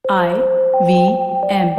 IVM।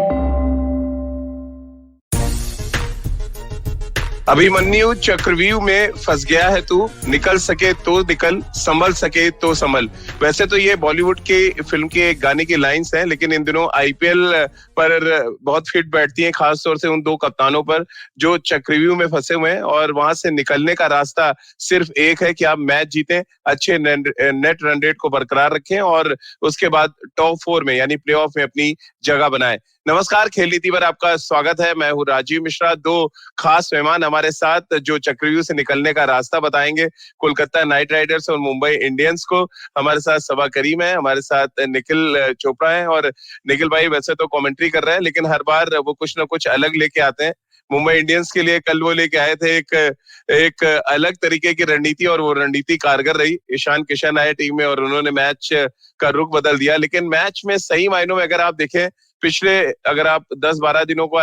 Abhimanyu चक्रव्यूह में फंस गया है तू, निकल सके तो निकल, संभल सके तो संभल। वैसे तो ये बॉलीवुड की फिल्म के एक गाने की लाइंस हैं, लेकिन इन दिनों आईपीएल पर बहुत फिट बैठती हैं, खास तौर से उन दो कप्तानों पर जो चक्रव्यूह में फंसे हुए हैं। और वहां से निकलने का रास्ता सिर्फ एक है कि आप मैच जीतें, अच्छे नेट रन रेट को बरकरार रखें और उसके बाद टॉप 4 में यानी प्ले ऑफ में अपनी जगह बनाएं। नमस्कार, खेल नीति पर आपका स्वागत है। मैं हूं राजीव मिश्रा। दो खास मेहमान हमारे साथ जो चक्रव्यूह से निकलने का रास्ता बताएंगे, कोलकाता नाइट राइडर्स और मुंबई इंडियंस को। हमारे साथ सबा करीम है, हमारे साथ निखिल चोपड़ा है। और निखिल भाई वैसे तो कमेंट्री कर रहे हैं, लेकिन हर बार वो कुछ ना कुछ अलग लेके आते हैं। मुंबई इंडियंस के लिए कल वो लेके आए थे एक अलग तरीके की रणनीति, और वो रणनीति कारगर रही। ईशान किशन आए टीम में और उन्होंने मैच का रुख बदल दिया। लेकिन मैच में सही मायनों में अगर आप देखें, पिछले अगर आप 10-12 दिनों को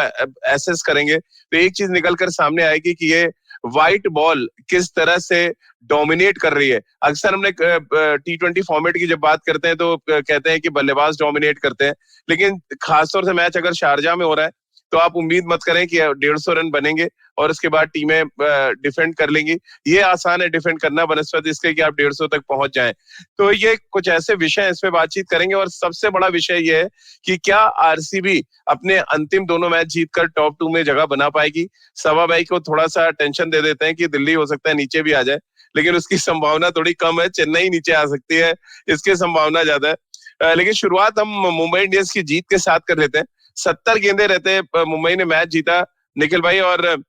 एसेस करेंगे तो एक चीज निकल कर सामने आएगी कि ये व्हाइट बॉल किस तरह से डोमिनेट कर रही है। अक्सर हमने T20 फॉर्मेट की जब बात करते हैं तो कहते हैं कि बल्लेबाज डोमिनेट करते हैं, लेकिन खासतौर से मैच अगर शारजाह में हो रहा है तो आप उम्मीद मत करें कि 150 रन बनेंगे और उसके बाद टीमें डिफेंड कर लेंगी। ये आसान है डिफेंड करना बनस्पत इसके कि आप 150 तक पहुंच जाएं। तो ये कुछ ऐसे विषय इस पे बातचीत करेंगे, और सबसे बड़ा विषय ये है कि क्या आरसीबी अपने अंतिम दोनों मैच जीतकर टॉप 2 में जगह बना पाएगी। सवा भाई को थोड़ा सा टेंशन दे देते हैं कि दिल्ली हो सकता है नीचे भी आ जाए, लेकिन उसकी संभावना थोड़ी कम है। चेन्नई नीचे आ सकती है, इसकी संभावना ज्यादा है। लेकिन शुरुआत हम मुंबई इंडियंस की जीत के साथ कर लेते हैं। 70 गेंदे रहते मुंबई ने मैच जीता निखिल भाई। और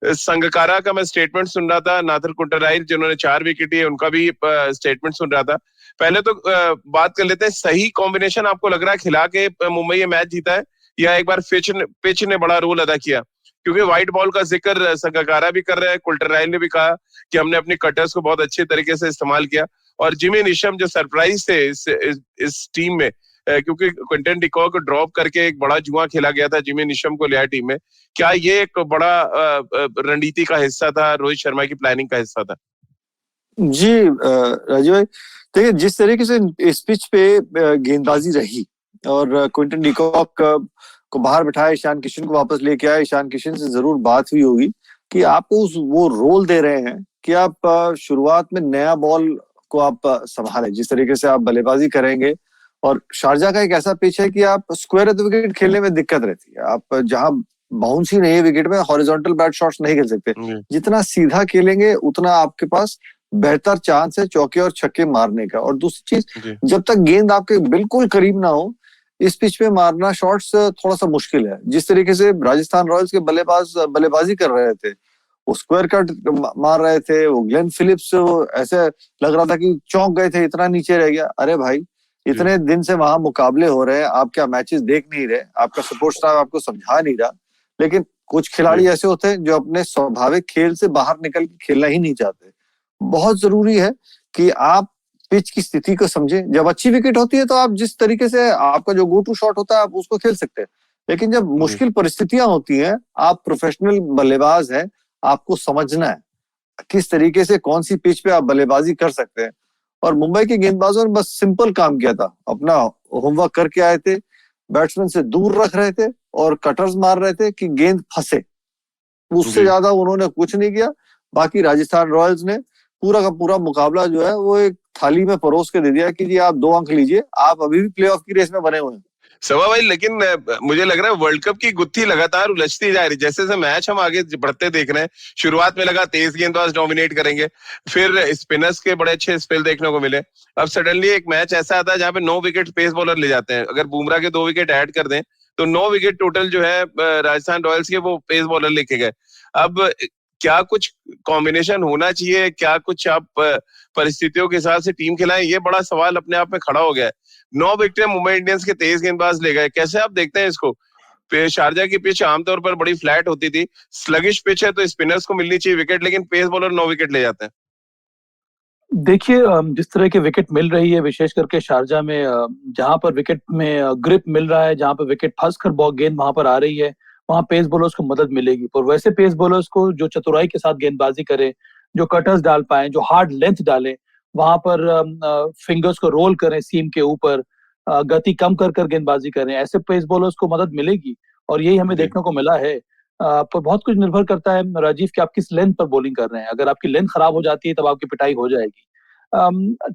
संगकारा का मैं स्टेटमेंट सुन रहा था, नाथर कुंटराइल जिन्होंने 4 विकेट लिए, उनका भी स्टेटमेंट सुन रहा था। पहले तो बात कर लेते हैं, सही कॉम्बिनेशन आपको लग रहा है खिला के मुंबई ये मैच जीता है, या एक बार पिच ने बड़ा रोल अदा किया? क्योंकि व्हाइट बॉल का जिक्र संगकारा भी कर रहे हैं, कुल्टरराइल ने भी कहा कि हमने अपनी कटर्स को बहुत अच्छे तरीके से इस्तेमाल किया। और जिमी निशम जो सरप्राइज थे इस टीम में, क्योंकि क्विंटन डिकॉक को ड्रॉप करके एक बड़ा जुआ खेला गया था, जिमी निशम को लिया टीम में। क्या ये एक बड़ा रणनीति का हिस्सा था, रोहित शर्मा की प्लानिंग का हिस्सा था? जी राजीव भाई, देखिए जिस तरीके से इस पिच पे गेंदबाजी रही और क्विंटन डिकॉक को बाहर बिठाया, ईशान किशन को वापस लेके आया। ईशान किशन से जरूर बात हुई होगी कि आपको वो रोल दे रहे हैं कि आप शुरुआत में नया बॉल को आप संभालें, जिस तरीके से आप बल्लेबाजी करेंगे। और शारजा का एक ऐसा पिच है कि आप स्क्वायर ऑफ द विकेट खेलने में दिक्कत रहती है। आप जहां बाउंस ही नहीं है विकेट में, हॉरिजॉन्टल बैट शॉट्स नहीं खेल सकते। जितना सीधा खेलेंगे उतना आपके पास बेहतर चांस है चौके और छक्के मारने का। और दूसरी चीज, जब तक गेंद आपके बिल्कुल करीब ना हो, इस पिच पे मारना शॉट्स थोड़ा सा मुश्किल है। जिस तरीके से राजस्थान रॉयल्स के बल्लेबाज बल्लेबाजी कर रहे थे, वो स्क्वायर कट मार रहे थे, वो ग्लेन फिलिप्स ऐसे लग रहा था कि चौंक गए थे, इतना नीचे रह गया। अरे भाई, इतने दिन से वहां मुकाबले हो रहे हैं, आप क्या मैचेस देख नहीं रहे? आपका सपोर्ट स्टाफ आपको समझा नहीं रहा? लेकिन कुछ खिलाड़ी ऐसे होते हैं जो अपने स्वाभाविक खेल से बाहर निकल के खेलना ही नहीं चाहते। बहुत जरूरी है कि आप पिच की स्थिति को समझें। जब अच्छी विकेट होती है तो आप जिस तरीके से आपका जो गो टू शॉट होता है आप उसको खेल सकते हैं, लेकिन जब मुश्किल परिस्थितियां होती हैं, आप प्रोफेशनल बल्लेबाज हैं, आपको समझना है किस तरीके से कौन सी पिच पे आप बल्लेबाजी कर सकते हैं। और मुंबई के गेंदबाजों ने बस सिंपल काम किया था, अपना होमवर्क करके आए थे, बैट्समैन से दूर रख रहे थे और कटर्स मार रहे थे कि गेंद फंसे। उससे ज्यादा उन्होंने कुछ नहीं किया। बाकी राजस्थान रॉयल्स ने पूरा का पूरा मुकाबला जो है वो एक थाली में परोस के दे दिया कि जी आप 2 अंक लीजिए, आप अभी भी प्लेऑफ की रेस में बने हुए हैं। सवा भाई, लेकिन मुझे लग रहा है वर्ल्ड कप की गुत्थी लगातार उलझती जा रही। जैसे जैसे मैच हम आगे बढ़ते देख रहे हैं, शुरुआत में लगा तेज गेंदबाज डोमिनेट करेंगे, फिर स्पिनर्स के बड़े अच्छे स्पेल देखने को मिले। अब सडनली एक मैच ऐसा आता है जहां पे 9 विकेट पेस बॉलर ले जाते हैं। अगर बुमराह के 2 विकेट ऐड कर दें तो 9 विकेट टोटल जो है राजस्थान रॉयल्स के वो पेस बॉलर लेके गए। अब क्या कुछ कॉम्बिनेशन होना चाहिए, क्या कुछ आप परिस्थितियों के हिसाब से टीम खिलाएं, ये बड़ा सवाल अपने आप में खड़ा हो गया है। 9 विकेट मुंबई इंडियंस के तेज गेंदबाज ले गए, कैसे आप देखते हैं इसको? शारजा की पिच आमतौर पर बड़ी फ्लैट होती थी, स्लगिश पिच है तो स्पिनर्स को मिलनी चाहिए विकेट, लेकिन पेस बॉलर 9 विकेट ले जाते हैं। देखिए, जिस तरह की विकेट मिल रही है, विशेष करके शारजा में, जहां पर विकेट में ग्रिप मिल रहा है, जहां पर विकेट फंस कर गेंद वहां पर आ रही है, वहां पेस बॉलर्स को मदद मिलेगी। पर वैसे पेस बॉलर्स को जो चतुराई के साथ गेंदबाजी करे, जो कटर्स डाल पाए, जो हार्ड लेंथ डालें, वहां पर फिंगर्स को रोल करें सीम के ऊपर, गति कम कर कर गेंदबाजी करें, ऐसे पेस बॉलर्स को मदद मिलेगी और यही हमें देखने को मिला है। पर बहुत कुछ निर्भर करता है राजीव कि आप किस लेंथ पर बॉलिंग कर रहे हैं। अगर आपकी लेंथ खराब हो जाती है तब आपकी पिटाई हो जाएगी।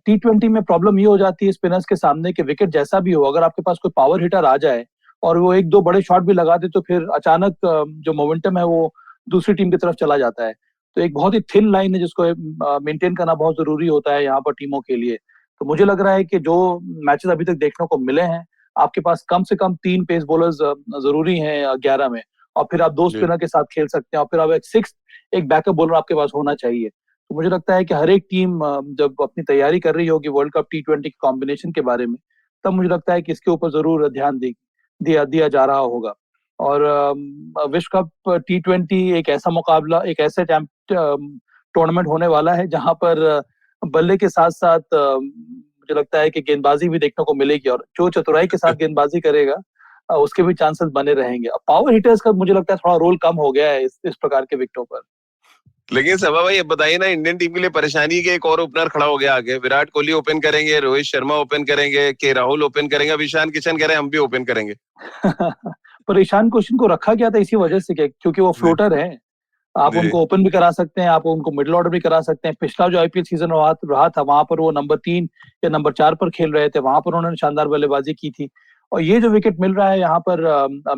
T20 में प्रॉब्लम ये हो जाती है स्पिनर्स के सामने कि विकेट जैसा भी हो, अगर आपके पास कोई पावर हिटर आ जाए और वो एक दो बड़े शॉट भी लगा दे तो फिर अचानक जो मोमेंटम है वो दूसरी टीम की तरफ चला जाता है। तो एक बहुत ही थिन लाइन है जिसको मेंटेन करना बहुत जरूरी होता है यहाँ पर टीमों के लिए। तो मुझे लग रहा है कि जो मैचेस अभी तक देखने को मिले हैं, आपके पास कम से कम 3 पेस बॉलर्स जरूरी हैं 11 में, और फिर आप 2 स्पिनर के साथ खेल सकते हैं और फिर आप एक बैकअप बॉलर आपके पास होना चाहिए। तो मुझे लगता है कि हर एक टीम जब अपनी तैयारी कर रही होगी वर्ल्ड कप T20 के कॉम्बिनेशन के बारे में, तब मुझे लगता है कि इसके ऊपर जरूर ध्यान दिया जा रहा होगा। और विश्व कप T20 एक ऐसा मुकाबला, एक ऐसे टूर्नामेंट होने वाला है जहां पर बल्ले के साथ साथ मुझे लगता है कि गेंदबाजी भी देखने को मिलेगी, और जो चतुराई के साथ गेंदबाजी करेगा उसके भी चांसेस बने रहेंगे। अब पावर हिटर्स का मुझे लगता है थोड़ा रोल कम हो गया है इस प्रकार के विकेटों पर। लेकिन सबा भाई, अब बताइए ना, इंडियन टीम के लिए परेशानी के एक और ओपनर खड़ा हो गया आगे। विराट कोहली ओपन करेंगे, रोहित शर्मा ओपन करेंगे, के राहुल ओपन करेंगे, अब ईशान किशन कह रहे हैं हम भी ओपन करेंगे। पर ईशान किशन को रखा गया था इसी वजह से क्योंकि वो फ्लोटर है। आप उनको ओपन भी करा सकते हैं, आप उनको मिडिल ऑर्डर भी करा सकते हैं। पिछला जो आईपीएल सीजन रहा था वहां पर वो नंबर 3 या नंबर 4 पर खेल रहे थे, वहां पर उन्होंने शानदार बल्लेबाजी की थी। और ये जो विकेट मिल रहा है यहाँ पर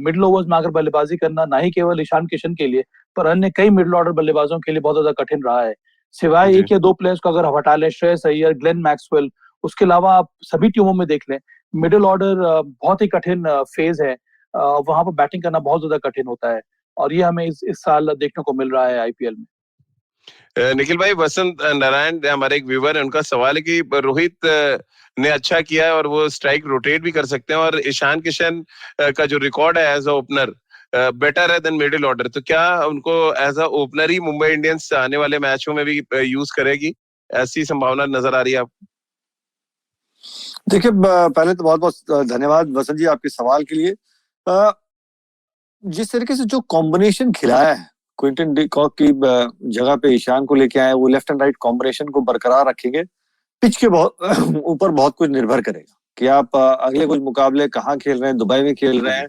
मिडिल ओवर्स में आकर बल्लेबाजी करना, ना ही केवल ईशान किशन के लिए पर अन्य कई मिडिल ऑर्डर बल्लेबाजों के लिए बहुत ज्यादा कठिन रहा है। सिवाय 1 या 2 प्लेयर्स को अगर हम हटा लें, श्रेयस अय्यर, ग्लेन मैक्सवेल, उसके अलावा आप सभी टीमों में देख लें, मिडिल ऑर्डर बहुत ही कठिन फेज है। वहां पर बैटिंग करना बहुत ज्यादा कठिन होता है और ये हमें इस साल देखने को मिल रहा है आईपीएल में। निखिल भाई, वसंत नारायण हमारे एक व्यूवर है, उनका सवाल है कि रोहित ने अच्छा किया है और वो स्ट्राइक रोटेट भी कर सकते हैं, और ईशान किशन का जो रिकॉर्ड है एज अ ओपनर बेटर है देन मिडिल ऑर्डर, तो क्या उनको एज अ ओपनर ही मुंबई इंडियंस आने वाले मैचों में भी यूज करेगी? ऐसी संभावना नजर आ रही है आपको? देखिए, पहले तो बहुत बहुत धन्यवाद वसंत जी आपके सवाल के लिए। जिस तरीके से जो कॉम्बिनेशन खिलाया है क्विंटन डी कॉक की जगह पे ईशान को लेके आए, वो लेफ्ट एंड राइट कॉम्बिनेशन को बरकरार रखेंगे। पिच के बहुत ऊपर बहुत कुछ निर्भर करेगा कि आप अगले कुछ मुकाबले कहाँ खेल रहे हैं, दुबई में खेल रहे हैं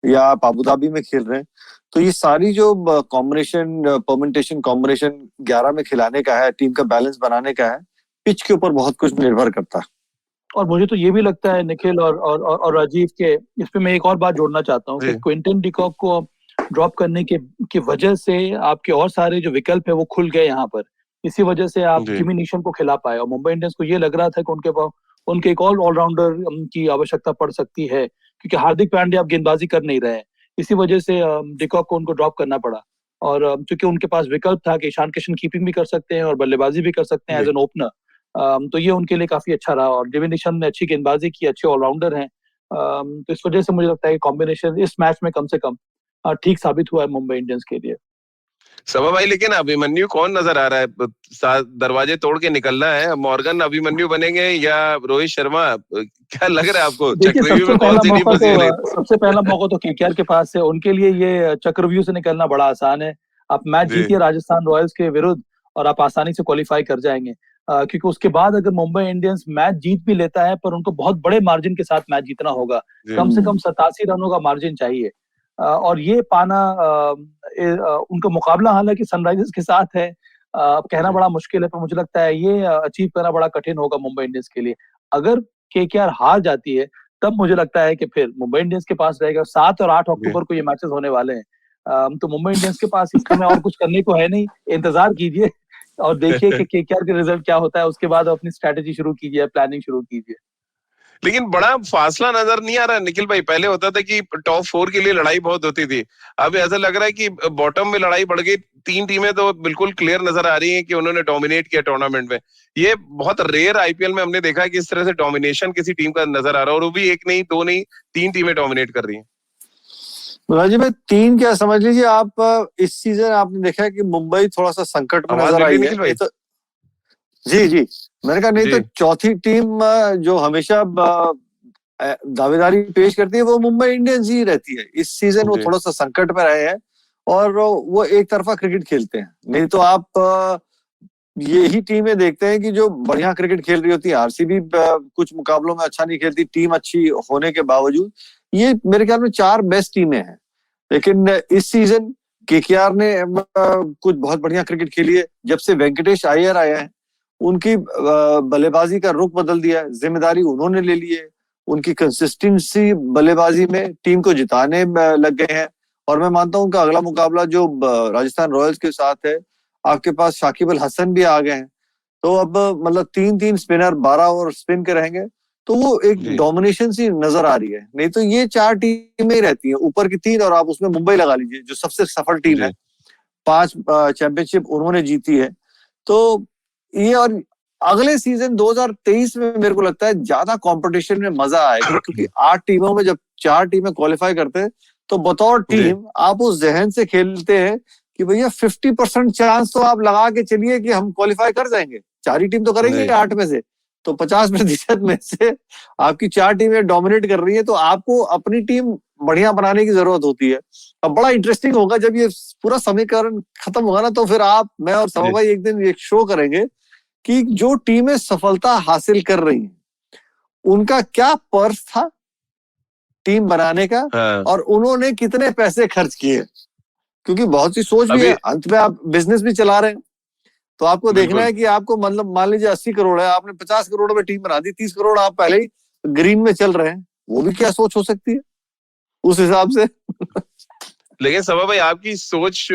या आप अबू धाबी में खेल रहे हैं। तो ये सारी जो कॉम्बिनेशन परम्यूटेशन कॉम्बिनेशन 11 में खिलाने का है, टीम का बैलेंस बनाने का है, पिच के ऊपर बहुत कुछ निर्भर करता है। और मुझे तो ये भी लगता है निखिल और राजीव के, इस पे मैं एक और बात जोड़ना चाहता हूँ कि क्विंटन डी कॉक को ड्रॉप करने की वजह से आपके और सारे जो विकल्प है वो खुल गए यहाँ पर। इसी वजह से आप जिमी नीशम को खिला पाए, और मुंबई इंडियंस को ये लग रहा था कि उनके पास उनके एक और ऑलराउंडर की आवश्यकता पड़ सकती है, क्योंकि हार्दिक पांड्या अब गेंदबाजी कर नहीं रहे हैं। इसी वजह से डी कॉक को उनको ड्रॉप करना पड़ा, और क्योंकि उनके पास विकल्प था कि ईशान किशन कीपिंग भी कर सकते हैं और बल्लेबाजी भी कर सकते हैं एज एन ओपनर। तो ये उनके लिए काफी अच्छा रहा, और जिमी नीशम ने अच्छी गेंदबाजी की, अच्छे ऑलराउंडर हैं। तो इस वजह से मुझे लगता है कि कॉम्बिनेशन इस मैच में कम से कम ठीक साबित हुआ है मुंबई इंडियंस के लिए। सबा भाई, लेकिन अभिमन्यु कौन नजर आ रहा है? दरवाजे तोड़ के निकलना है, मॉर्गन अभिमन्यु बनेंगे या रोहित शर्मा? क्या लग रहा है आपको? चक्रव्यूह में कौन सी टीम फंसी? सबसे पहला मौका तो केकेआर के पास है, उनके लिए ये चक्रव्यूह से निकलना बड़ा आसान है। आप मैच जीतिए राजस्थान रॉयल्स के विरुद्ध और आप आसानी से क्वालिफाई कर जाएंगे, क्योंकि उसके बाद अगर मुंबई इंडियंस मैच जीत भी लेता है पर उनको बहुत बड़े मार्जिन के साथ मैच जीतना होगा, कम से कम 87 रनों का मार्जिन चाहिए। और ये पाना उनका मुकाबला हालांकि सनराइजर्स के साथ है, कहना बड़ा मुश्किल है, पर मुझे लगता है ये अचीव करना बड़ा कठिन होगा मुंबई इंडियंस के लिए। अगर केकेआर हार जाती है तब मुझे लगता है कि फिर मुंबई इंडियंस के पास रहेगा। 7 और 8 अक्टूबर को ये मैचेस होने वाले हैं, तो मुंबई इंडियंस के पास इस समय और कुछ करने को है नहीं। इंतजार कीजिए और देखिए कि केकेआर के रिजल्ट क्या होता है, उसके बाद अपनी स्ट्रेटेजी शुरू कीजिए, प्लानिंग शुरू कीजिए। लेकिन बड़ा फासला नजर नहीं आ रहा निखिल भाई। पहले होता था कि टॉप 4 के लिए लड़ाई बहुत होती थी, अब ऐसा लग रहा है कि बॉटम में लड़ाई बढ़ गई। 3 टीमें तो बिल्कुल क्लियर नजर आ रही हैं कि उन्होंने डोमिनेट किया टूर्नामेंट में। ये बहुत रेयर आईपीएल में हमने देखा है कि इस तरह से डोमिनेशन किसी टीम का नजर आ रहा है, और वो भी 1 नहीं 2 नहीं 3 टीमें डोमिनेट कर रही हैं। राजीव भाई, 3 क्या समझ लीजिए आप। इस सीजन आपने देखा है कि मुंबई थोड़ा सा संकट में नजर आई है। तो जी मैंने कहा नहीं तो चौथी टीम जो हमेशा दावेदारी पेश करती है वो मुंबई इंडियंस ही रहती है। इस सीजन वो थोड़ा सा संकट में रहे हैं और वो एक तरफा क्रिकेट खेलते हैं। नहीं तो आप यही टीमें देखते हैं कि जो बढ़िया क्रिकेट खेल रही होती है। आरसीबी कुछ मुकाबलों में अच्छा नहीं खेलती, टीम अच्छी होने के बावजूद। ये मेरे ख्याल में 4 बेस्ट टीमें हैं। लेकिन इस सीजन केकेआर ने कुछ बहुत बढ़िया क्रिकेट खेली है। जब से वेंकटेश अय्यर आया है, उनकी बल्लेबाजी का रुख बदल दिया है, जिम्मेदारी उन्होंने ले ली है। उनकी कंसिस्टेंसी बल्लेबाजी में टीम को जिताने लग गए हैं। और मैं मानता हूं उनका अगला मुकाबला जो राजस्थान रॉयल्स के साथ है, आपके पास शाकिब अल हसन भी आ गए हैं। तो अब मतलब 3-3 स्पिनर 12 ओवर स्पिन के रहेंगे, तो वो एक डोमिनेशन सी नजर आ रही है। नहीं तो ये 4 टीमें ही रहती हैं, ऊपर की 3, और आप उसमें मुंबई लगा लीजिए जो सबसे सफल टीम है। 5 चैंपियनशिप उन्होंने जीती है। तो ये, और अगले सीजन 2023 में मेरे को लगता है ज्यादा कंपटीशन में मजा आएगा, क्योंकि 8 टीमों में जब 4 टीमें क्वालिफाई करते हैं, तो बतौर टीम आप उस जहन से खेलते हैं कि भैया 50% चांस तो आप लगा के चलिए कि हम क्वालिफाई कर जाएंगे। 4 ही टीम तो करेंगे 8 में से, तो 50% में से आपकी 4 टीमें डोमिनेट कर रही है, तो आपको अपनी टीम बढ़िया बनाने की जरूरत होती है। अब बड़ा इंटरेस्टिंग होगा जब ये पूरा समीकरण खत्म होगा ना, तो फिर आप, मैं और समा भाई एक दिन एक शो करेंगे कि जो टीमें सफलता हासिल कर रही हैं उनका क्या पर्स था टीम बनाने का, और उन्होंने कितने पैसे खर्च किए। क्योंकि बहुत सी सोच भी है, अंत में आप बिजनेस भी चला रहे हैं, तो आपको देखना है कि आपको, मतलब मान लीजिए 80 करोड़ है, आपने 50 करोड़ में टीम बना दी, 30 करोड़ आप पहले ही ग्रीन में चल रहे हैं, वो भी क्या सोच हो सकती है उस हिसाब से। लेकिन सभा भाई, आपकी सोच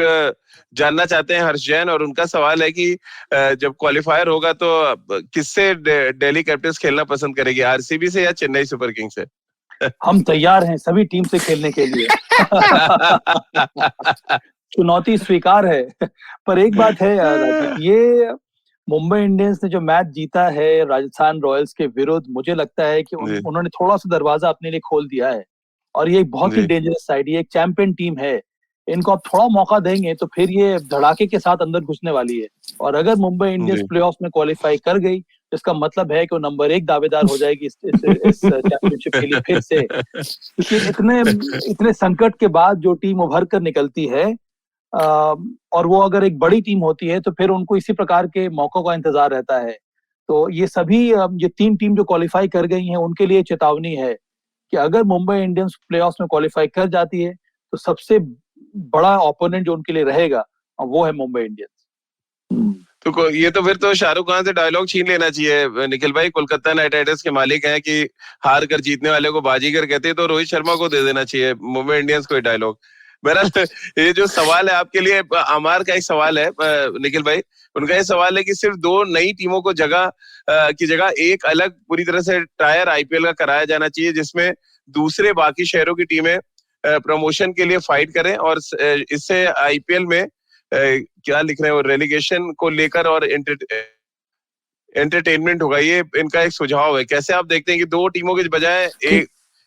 जानना चाहते हैं हर्ष जैन, और उनका सवाल है कि जब क्वालिफायर होगा तो किससे दिल्ली कैपिटल्स खेलना पसंद करेगी, आरसीबी से या चेन्नई सुपर किंग्स से? हम तैयार हैं सभी टीम से खेलने के लिए। चुनौती स्वीकार है। पर एक बात है यार, ये मुंबई इंडियंस ने जो मैच जीता है राजस्थान रॉयल्स के विरुद्ध, मुझे लगता है कि उन्होंने थोड़ा सा दरवाजा अपने लिए खोल दिया है। और ये एक बहुत ही डेंजरस साइड, ये एक चैंपियन टीम है, इनको आप थोड़ा मौका देंगे तो फिर ये धड़ाके के साथ अंदर घुसने वाली है। और अगर मुंबई इंडियंस प्लेऑफ में क्वालिफाई कर गई, तो इसका मतलब है कि वो नंबर 1 दावेदार हो जाएगी इस चैंपियनशिप के लिए फिर से। क्योंकि इतने संकट के बाद जो टीम उभर कर निकलती है, और वो अगर एक बड़ी टीम होती है, तो फिर उनको इसी प्रकार के मौकों का इंतजार रहता है। तो ये सभी, ये 3 टीम जो क्वालिफाई कर गई हैं, उनके लिए चेतावनी है कि अगर मुंबई इंडियंस प्लेऑफ्स में क्वालिफाई कर जाती है, तो सबसे बड़ा ओपोनेंट जो उनके लिए रहेगा वो है मुंबई इंडियंस। तो ये तो फिर तो शाहरुख खान से डायलॉग छीन लेना चाहिए निखिल भाई। कोलकाता नाइट राइडर्स के मालिक हैं कि हार कर जीतने वाले को बाजीगर कहते हैं, तो रोहित शर्मा को दे देना चाहिए मुंबई इंडियंस को डायलॉग। बहरहाल ये जो सवाल है आपके लिए, अमार का एक सवाल है निखिल भाई, उनका ये सवाल है कि सिर्फ 2 नई टीमों को की जगह एक अलग पूरी तरह से टायर आईपीएल का कराया जाना चाहिए, जिसमें दूसरे बाकी शहरों की टीमें प्रमोशन के लिए फाइट करें, और इससे आईपीएल में क्या लिख रहे हैं वो, रेलीगेशन को लेकर और एंटरटेनमेंट होगा। ये इनका एक सुझाव है। कैसे आप देखते हैं कि 2 टीमों के बजाय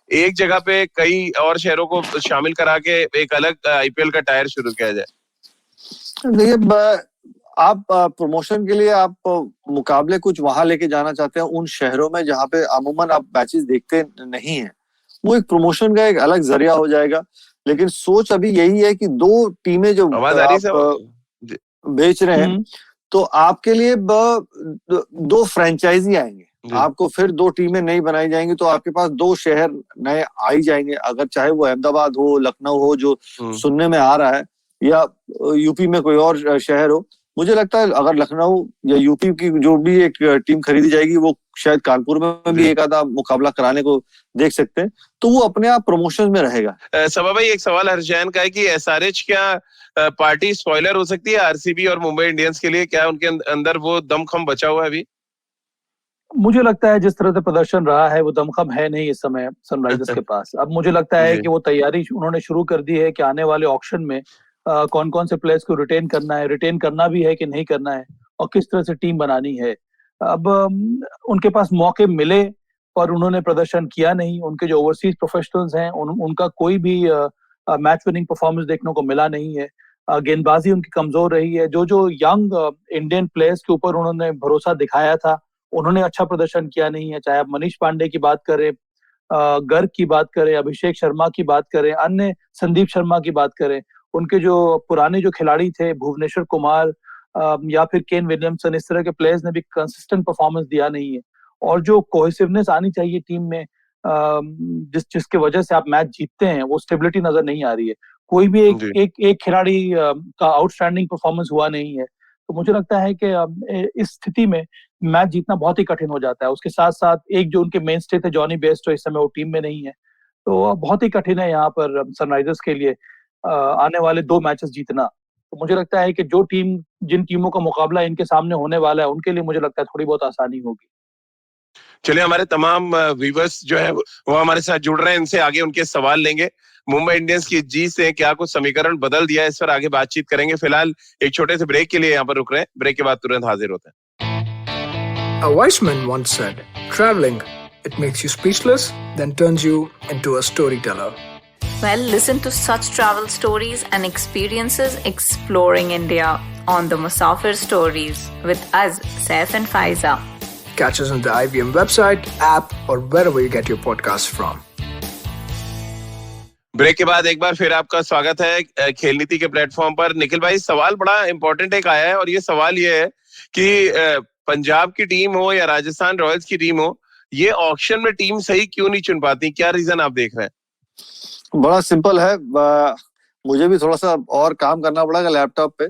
एक जगह पे कई और शहरों को शामिल करा के एक अलग आईपीएल का टायर शुरू किया जाए? देखिए, आप प्रमोशन के लिए आप मुकाबले कुछ वहां लेके जाना चाहते हैं, उन शहरों में जहां पे अमूमन आप मैचेस देखते नहीं हैं, वो एक प्रमोशन का एक अलग जरिया हो जाएगा। लेकिन सोच अभी यही है कि 2 टीमें जो आप बेच रहे हैं, तो आपके लिए 2 फ्रेंचाइजी आएंगे, आपको फिर 2 टीमें नई बनाई जाएंगी, तो आपके पास 2 शहर नए आ ही जाएंगे। अगर चाहे वो अहमदाबाद हो, लखनऊ हो, जो सुनने में आ रहा है, या यूपी में कोई और शहर हो। मुझे लगता है अगर लखनऊ या यूपी की जो भी एक टीम खरीदी जाएगी, वो शायद कानपुर में भी एक आधा मुकाबला कराने को देख सकते हैं, तो वो अपने आप प्रमोशन में रहेगा। सभा भाई, एक सवाल हर्ष जैन का है कि एसआरएच क्या पार्टी स्पॉइलर हो सकती है आरसीबी और मुंबई इंडियंस के लिए? क्या उनके अंदर वो दमखम बचा हुआ है अभी? मुझे लगता है जिस तरह से प्रदर्शन रहा है, वो दमखम है नहीं इस समय सनराइजर्स के पास। अब मुझे लगता है कि वो तैयारी उन्होंने शुरू कर दी है कि आने वाले ऑक्शन में कौन कौन से प्लेयर्स को रिटेन करना है, रिटेन करना भी है कि नहीं करना है, और किस तरह से टीम बनानी है। अब उनके पास मौके मिले पर उन्होंने प्रदर्शन किया नहीं। उनके जो ओवरसीज प्रोफेशनल्स हैं, उनका कोई भी मैच विनिंग परफॉर्मेंस देखने को मिला नहीं है। गेंदबाजी उनकी कमजोर रही है। जो यंग इंडियन प्लेयर्स के ऊपर उन्होंने भरोसा दिखाया था, उन्होंने अच्छा प्रदर्शन किया नहीं है। चाहे आप मनीष पांडे की बात करें, गर्ग की बात करें, अभिषेक शर्मा की बात करें, अन्य संदीप शर्मा की बात करें, उनके जो पुराने जो खिलाड़ी थे, भुवनेश्वर कुमार, या फिर केन विलियमसन, इस तरह के प्लेयर्स ने भी कंसिस्टेंट परफॉर्मेंस दिया नहीं है। और जो कोहेसिवनेस आनी चाहिए टीम में, जिसके वजह से आप मैच जीतते हैं, वो स्टेबिलिटी नजर नहीं आ रही है। कोई भी जी। एक खिलाड़ी का आउटस्टैंडिंग परफॉर्मेंस हुआ नहीं है। तो मुझे लगता है कि इस स्थिति में मैच जीतना बहुत ही कठिन हो जाता है। उसके साथ साथ एक जो उनके मेन स्टे थे जॉनी बेस्टो, इस समय वो टीम में नहीं है। तो बहुत ही कठिन है यहाँ पर सनराइजर्स के लिए आने वाले 2 मैचेस जीतना। तो मुझे लगता है कि जिन टीमों का मुकाबला इनके सामने होने वाला है, उनके लिए मुझे लगता है थोड़ी बहुत आसानी होगी। चलिए, हमारे तमाम व्यूवर्स जो है वो हमारे साथ जुड़ रहे हैं, इनसे आगे उनके सवाल लेंगे। मुंबई इंडियंस की जीत से क्या कुछ समीकरण बदल दिया है, इस पर आगे बातचीत करेंगे। फिलहाल एक छोटे से ब्रेक के लिए यहाँ पर रुक रहे हैं। ब्रेक के बाद तुरंत हाजिर होते हैं। A wise man once said, traveling, it makes you speechless, then turns you into a storyteller. Well, listen to such travel stories and experiences exploring India on the Musafir Stories with us, Saif and Faiza. Catch us on the IVM website, app, or wherever you get your podcasts from. Break के बाद एक बार फिर आपका स्वागत है खेल नीति के प्लेटफॉर्म पर। निखिल भाई, सवाल बड़ा इंपॉर्टेंट एक आया है, और ये सवाल ये है कि पंजाब की टीम हो या राजस्थान रॉयल्स की टीम हो, ये ऑक्शन में टीम सही क्यों नहीं चुन पाती? क्या रीजन आप देख रहे हैं? बड़ा सिंपल है। मुझे भी थोड़ा सा और काम करना पड़ेगा लैपटॉप पे।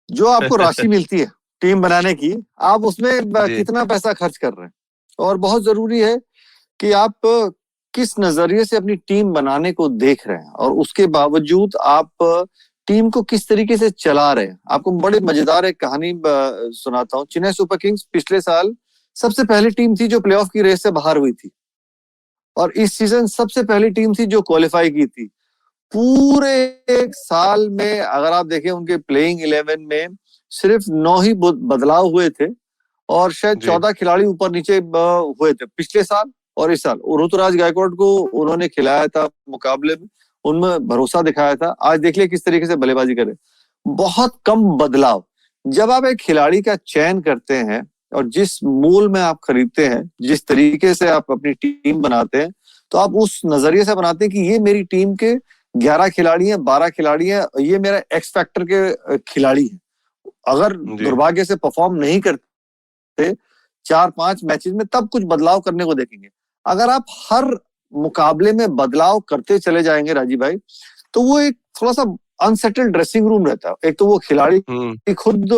जो आपको राशि मिलती है टीम बनाने की, आप उसमें कितना पैसा खर्च कर रहे हैं, और बहुत जरूरी है कि आप किस नजरिए से अपनी टीम बनाने को देख रहे हैं, और उसके बावजूद आप टीम को किस तरीके से चला रहे हैं। आपको बड़ी मजेदार एक कहानी सुनाता हूँ। चेन्नई सुपर किंग्स पिछले साल सबसे पहली टीम थी जो प्लेऑफ की रेस से बाहर हुई थी, और इस सीजन सबसे पहली टीम थी जो क्वालिफाई की थी। पूरे एक साल में अगर आप देखें, उनके प्लेइंग 11 में सिर्फ 9 ही बदलाव हुए थे, और शायद 14 खिलाड़ी ऊपर नीचे हुए थे पिछले साल और इस साल। ऋतुराज गायकवाड़ को उन्होंने खिलाया था मुकाबले में, उनमें भरोसा दिखाया था। आज देख लिया किस तरीके से बल्लेबाजी करे, बहुत कम बदलाव। जब आप एक खिलाड़ी का चयन करते हैं और जिस मूल में आप खरीदते हैं, जिस तरीके से आप अपनी टीम बनाते हैं, तो आप उस नजरिए से बनाते हैं कि ये मेरी टीम के 11 खिलाड़ी हैं, 12 खिलाड़ी हैं, ये मेरा एक्स फैक्टर के खिलाड़ी हैं। अगर दुर्भाग्य से परफॉर्म नहीं करते 4-5 मैचेस में, तब कुछ बदलाव करने को देखेंगे। अगर आप हर मुकाबले में बदलाव करते चले जाएंगे राजीव भाई, तो वो एक थोड़ा सा अनसेटल्ड ड्रेसिंग रूम रहता है। एक तो वो खिलाड़ी खुद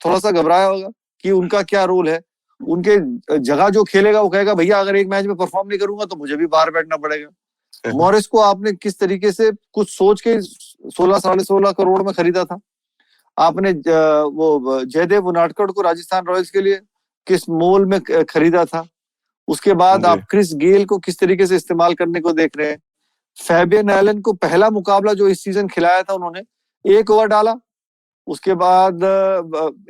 थोड़ा सा घबराया होगा कि उनका क्या रोल है। उनके जगह जो खेलेगा वो कहेगा, भैया अगर एक मैच में परफॉर्म नहीं करूंगा तो मुझे भी बाहर बैठना पड़ेगा। मॉरिस को आपने किस तरीके से कुछ सोच के 16-16.5 करोड़ में खरीदा था। आपने वो जयदेव उनाडकट को राजस्थान रॉयल्स के लिए किस मोल में खरीदा था। उसके बाद आप क्रिस गेल को किस तरीके से इस्तेमाल करने को देख रहे हैं। फैबियन एलन को पहला मुकाबला जो इस सीजन खिलाया था, उन्होंने 1 ओवर डाला, उसके बाद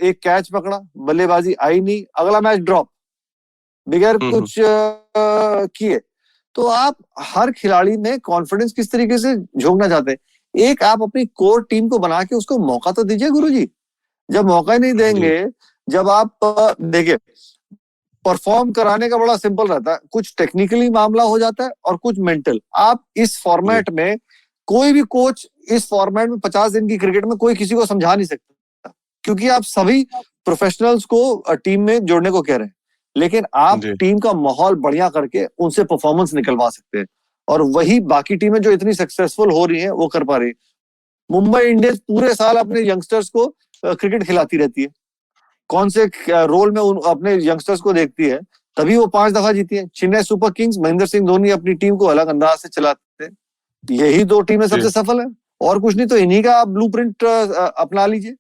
एक कैच पकड़ा, बल्लेबाजी आई नहीं, अगला मैच ड्रॉप, बगैर कुछ किए। तो आप हर खिलाड़ी में कॉन्फिडेंस किस तरीके से झोंकना चाहते हैं। एक आप अपनी कोर टीम को बना के उसको मौका तो दीजिए गुरुजी। जब मौका ही नहीं देंगे, जब आप देखिए, परफॉर्म कराने का बड़ा सिंपल रहता है, कुछ टेक्निकली मामला हो जाता है और कुछ मेंटल। आप इस फॉर्मेट में, कोई भी कोच इस फॉर्मेट में 50 दिन की क्रिकेट में कोई किसी को समझा नहीं सकता, क्योंकि आप सभी प्रोफेशनल्स को टीम में जोड़ने को कह रहे हैं, लेकिन आप टीम का माहौल बढ़िया करके उनसे परफॉर्मेंस निकलवा सकते हैं, और वही बाकी टीमें जो इतनी सक्सेसफुल हो रही हैं वो कर पा रही है। मुंबई इंडियंस पूरे साल अपने यंगस्टर्स को क्रिकेट खिलाती रहती है, कौन से रोल में अपने यंगस्टर्स को देखती है, तभी वो 5 दफा जीती है। चेन्नई सुपर किंग्स, महेंद्र सिंह धोनी अपनी टीम को अलग अंदाज से चलाते हैं। यही 2 टीमें सबसे सफल है, और कुछ नहीं तो इन्हीं का आप ब्लूप्रिंट अपना लीजिए,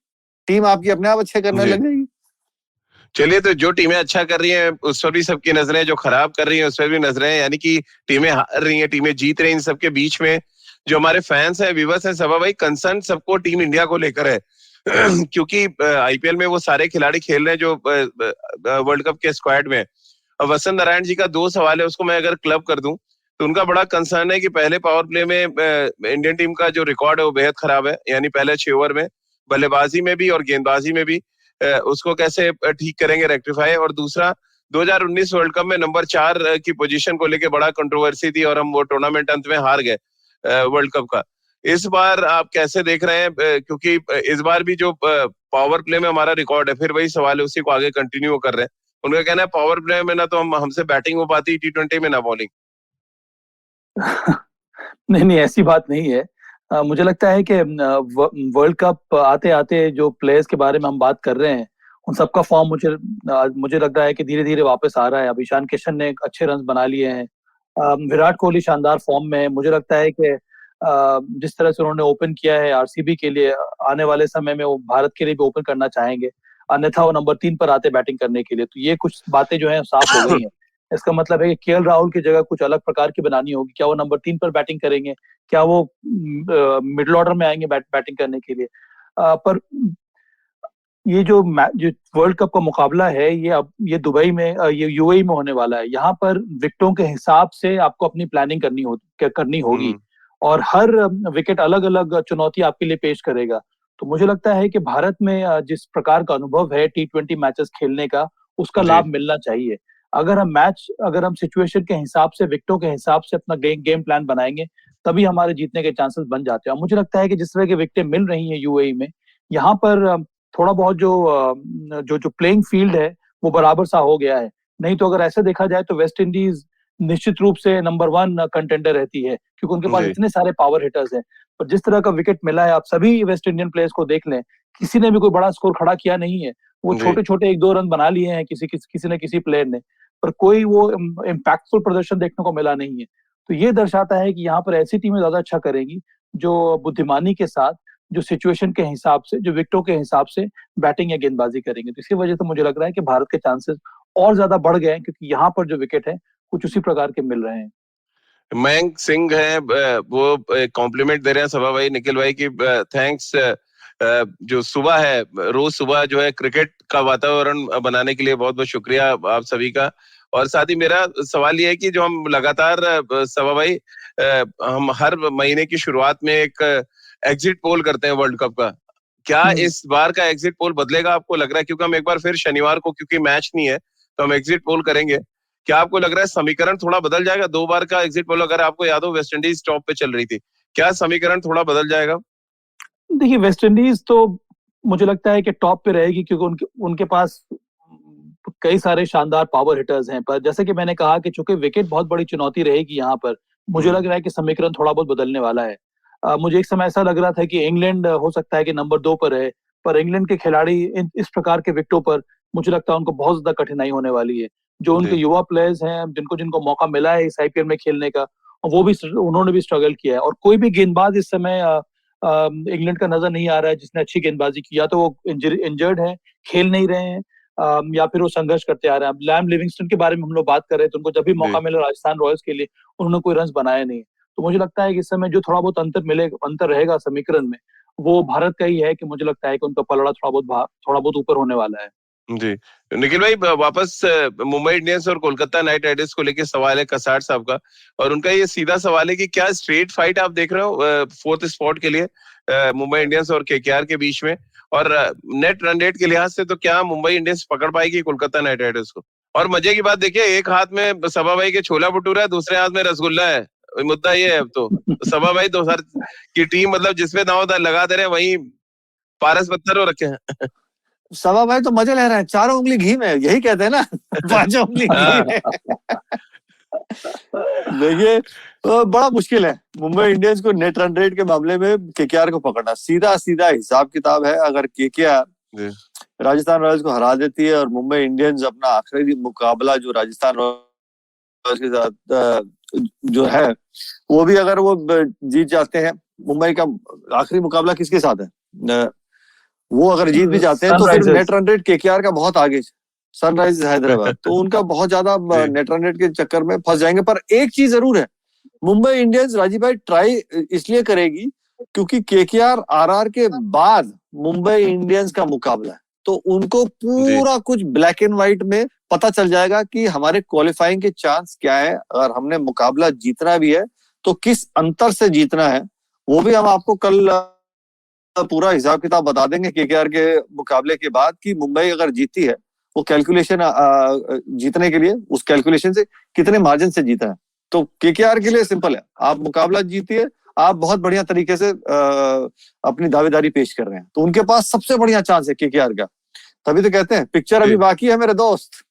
टीम आपकी अपने आप अच्छे करने लग जाएगी। चलिए, तो जो टीमें अच्छा कर रही हैं उस पर भी सबकी नजरें, जो खराब कर रही हैं उस पर भी नजरें, यानी कि टीमें हार रही हैं, टीमें जीत रही हैं। इन सबके बीच में जो हमारे फैंस हैं, व्यूअर्स हैं, सभा भाई, कंसर्न सबको टीम इंडिया को लेकर है। क्योंकि आईपीएल में वो सारे खिलाड़ी खेल रहे हैं जो वर्ल्ड कप के स्क्वाड में। और वसंत नारायण जी का 2 सवाल है, उसको मैं अगर क्लब कर दूं तो उनका बड़ा कंसर्न है कि पहले पावर प्ले में इंडियन टीम का जो रिकॉर्ड है वो बेहद खराब है, यानी पहले 6 ओवर में बल्लेबाजी में भी और गेंदबाजी में भी। उसको कैसे ठीक करेंगे, रेक्टिफाई। और दूसरा, 2019 वर्ल्ड कप में नंबर 4 की पोजीशन को लेकर बड़ा कंट्रोवर्सी थी और हम वो टूर्नामेंट अंत में हार गए वर्ल्ड कप का। इस बार आप कैसे देख रहे हैं, क्योंकि इस बार भी जो पावर प्ले में हमारा रिकॉर्ड है, फिर वही सवाल है, उसी को आगे कंटिन्यू कर रहे हैं। उनका कहना है पावर प्ले में ना तो हमसे बैटिंग हो पाती, T20 में ना बॉलिंग। नहीं नहीं, ऐसी बात नहीं है। मुझे लगता है कि वर्ल्ड कप आते आते जो प्लेयर्स के बारे में हम बात कर रहे हैं, उन सबका फॉर्म मुझे लग रहा है कि धीरे धीरे वापस आ रहा है। अब ईशान किशन ने अच्छे रन बना लिए हैं, विराट कोहली शानदार फॉर्म में है। मुझे लगता है कि जिस तरह से उन्होंने ओपन किया है आरसीबी के लिए, आने वाले समय में वो भारत के लिए भी ओपन करना चाहेंगे, अन्यथा वो नंबर 3 पर आते बैटिंग करने के लिए। तो ये कुछ बातें जो है साफ हो गई हैं। इसका मतलब है कि केएल राहुल की जगह कुछ अलग प्रकार की बनानी होगी। क्या वो नंबर 3 पर बैटिंग करेंगे, क्या वो मिडिल ऑर्डर में आएंगे बैटिंग करने के लिए? पर ये जो वर्ल्ड कप का मुकाबला है, ये दुबई में, ये यूएई में होने वाला है। यहाँ पर विकेटों के हिसाब से आपको अपनी प्लानिंग करनी होगी, और हर विकेट अलग अलग चुनौती आपके लिए पेश करेगा। तो मुझे लगता है कि भारत में जिस प्रकार का अनुभव है T20 मैचेस खेलने का, उसका लाभ मिलना चाहिए। अगर हम सिचुएशन के हिसाब से, विकेटों के हिसाब से अपना गेम प्लान बनाएंगे, तभी हमारे जीतने के चांसेस बन जाते हैं। और मुझे लगता है कि जिस तरह की विकेटें मिल रही हैं यूएई में, यहाँ पर थोड़ा बहुत जो प्लेइंग फील्ड है वो बराबर सा हो गया है। नहीं तो अगर ऐसे देखा जाए तो वेस्ट इंडीज निश्चित रूप से नंबर 1 कंटेंडर रहती है, क्योंकि उनके पास इतने सारे पावर हिटर्स हैं। पर जिस तरह का विकेट मिला है, आप सभी वेस्ट इंडियन प्लेयर्स को देख लें, किसी ने भी कोई बड़ा स्कोर खड़ा किया नहीं है। वो छोटे छोटे 1-2 रन बना लिए हैं किसी न किसी प्लेयर ने, पर कोई वो इम्पैक्टफुल प्रदर्शन देखने को मिला नहीं है। तो ये दर्शाता है कि यहाँ पर ऐसी टीमें ज्यादा अच्छा करेंगी जो बुद्धिमानी के साथ, जो सिचुएशन के हिसाब से, जो विकेटों के हिसाब से बैटिंग या गेंदबाजी करेंगे। तो इसी वजह से मुझे लग रहा है कि भारत के चांसेस और ज्यादा बढ़ गए हैं, क्योंकि यहाँ पर जो विकेट है कुछ उसी प्रकार के मिल रहे हैं। मयंक सिंह है, वो कॉम्प्लीमेंट दे रहे हैं सभा भाई, निखिल भाई की थैंक्स। जो सुबह है, रोज सुबह जो है क्रिकेट का वातावरण बनाने के लिए बहुत बहुत शुक्रिया आप सभी का। और साथ ही मेरा सवाल ये है कि जो हम लगातार सभा भाई, हम हर महीने की शुरुआत में एक एग्जिट पोल करते हैं वर्ल्ड कप का। क्या इस बार का एग्जिट पोल बदलेगा, आपको लग रहा है? क्योंकि हम एक बार फिर शनिवार को, क्योंकि मैच नहीं है, तो हम एग्जिट पोल करेंगे। क्या आपको लग रहा है समीकरण थोड़ा बदल जाएगा? 2 बार का एग्जिट पोल, अगर आपको याद हो, वेस्ट इंडीज टॉप पे चल रही थी, क्या समीकरण थोड़ा बदल जाएगा? देखिए, वेस्ट इंडीज तो मुझे लगता है कि टॉप पे रहेगी, क्योंकि उनके पास कई सारे शानदार पावर हिटर्स हैं। पर जैसे कि मैंने कहा कि चूंकि विकेट बहुत बड़ी चुनौती रहेगी यहाँ पर, मुझे लग रहा है कि समीकरण थोड़ा बहुत बदलने वाला है। मुझे एक समय ऐसा लग रहा था कि इंग्लैंड हो सकता है कि नंबर 2 पर है, पर इंग्लैंड के खिलाड़ी इस प्रकार के विकेटों पर मुझे लगता है उनको बहुत ज्यादा कठिनाई होने वाली है। जो उनके युवा प्लेयर्स हैं, जिनको मौका मिला है इस आईपीएल में खेलने का, उन्होंने भी स्ट्रगल किया है। और कोई भी गेंदबाज इस समय इंग्लैंड का नजर नहीं आ रहा है जिसने अच्छी गेंदबाजी की। या तो वो इंजर्ड है, खेल नहीं रहे हैं, या फिर वो संघर्ष करते आ रहे हैं। अब लैम लिविंगस्टन के बारे में हम लोग बात कर रहे हैं, तो उनको जब भी मौका मिला राजस्थान रॉयल्स के लिए, उन्होंने कोई रन बनाया नहीं। तो मुझे लगता है कि इस समय जो थोड़ा बहुत अंतर रहेगा समीकरण में, वो भारत का ही है। कि मुझे लगता है कि उनका पलड़ा थोड़ा बहुत ऊपर होने वाला है। जी निखिल भाई, वापस मुंबई इंडियंस और कोलकाता नाइट राइडर्स को लेकर सवाल है कसार साहब का, और उनका ये सीधा सवाल है कि क्या स्ट्रेट फाइट आप देख रहे हो 4th स्पॉट के लिए मुंबई इंडियंस और केकेआर के बीच में? और नेट रन रेट के लिहाज से तो क्या मुंबई इंडियंस पकड़ पाएगी कोलकाता नाइट राइडर्स को? और मजे की बात देखिए, एक हाथ में सभा भाई के छोला भटूरा है, दूसरे हाथ में रसगुल्ला है। मुद्दा ये है अब तो सभा भाई 2000 की टीम, मतलब जिसमें दांव लगा दे रहे हैं वहीं पारस पत्थर हो रखे हैं। सभा भाई तो मजे ले रहे हैं, 4 उंगली घी में, यही कहते हैं ना, 5 उंगली घी में। देखिए, तो बड़ा मुश्किल है मुंबई इंडियंस को नेट रन रेट के मामले में केकेआर को पकड़ना। सीधा सीधा हिसाब किताब है, अगर केकेआर राजस्थान रॉयल्स को हरा देती है और मुंबई इंडियंस अपना आखिरी मुकाबला जो राजस्थान रॉयल्स के साथ जो है वो भी अगर वो जीत जाते हैं, मुंबई का आखिरी मुकाबला किसके साथ है, वो अगर जीत भी जाते हैं तो फिर नेट रन रेट केकेआर का बहुत आगे, सनराइजर्स हैदराबाद, तो उनका बहुत ज्यादा नेट रन रेट के चक्कर में फंस जाएंगे। पर एक चीज जरूर है, मुंबई इंडियंस राजीव भाई ट्राई इसलिए करेगी क्योंकि केकेआर आरआर के बाद मुंबई इंडियंस का मुकाबला है, तो उनको पूरा कुछ ब्लैक एंड व्हाइट में पता चल जाएगा कि हमारे क्वालिफाइंग के चांस क्या है। अगर हमने मुकाबला जीतना भी है तो किस अंतर से जीतना है, वो भी हम आपको कल पूरा हिसाब किताब बता देंगे केकेआर के मुकाबले के बाद, कि मुंबई अगर जीती है वो कैलकुलेशन जीतने के लिए उस कैलकुलेशन से कितने मार्जिन से जीता है। तो केकेआर के लिए सिंपल है, आप मुकाबला जीतिए आप बहुत बढ़िया तरीके से अपनी दावेदारी पेश कर रहे हैं, तो उनके पास सबसे बढ़िया चांस है केकेआर का। तभी तो कहते हैं पिक्चर अभी बाकी है मेरे दोस्त।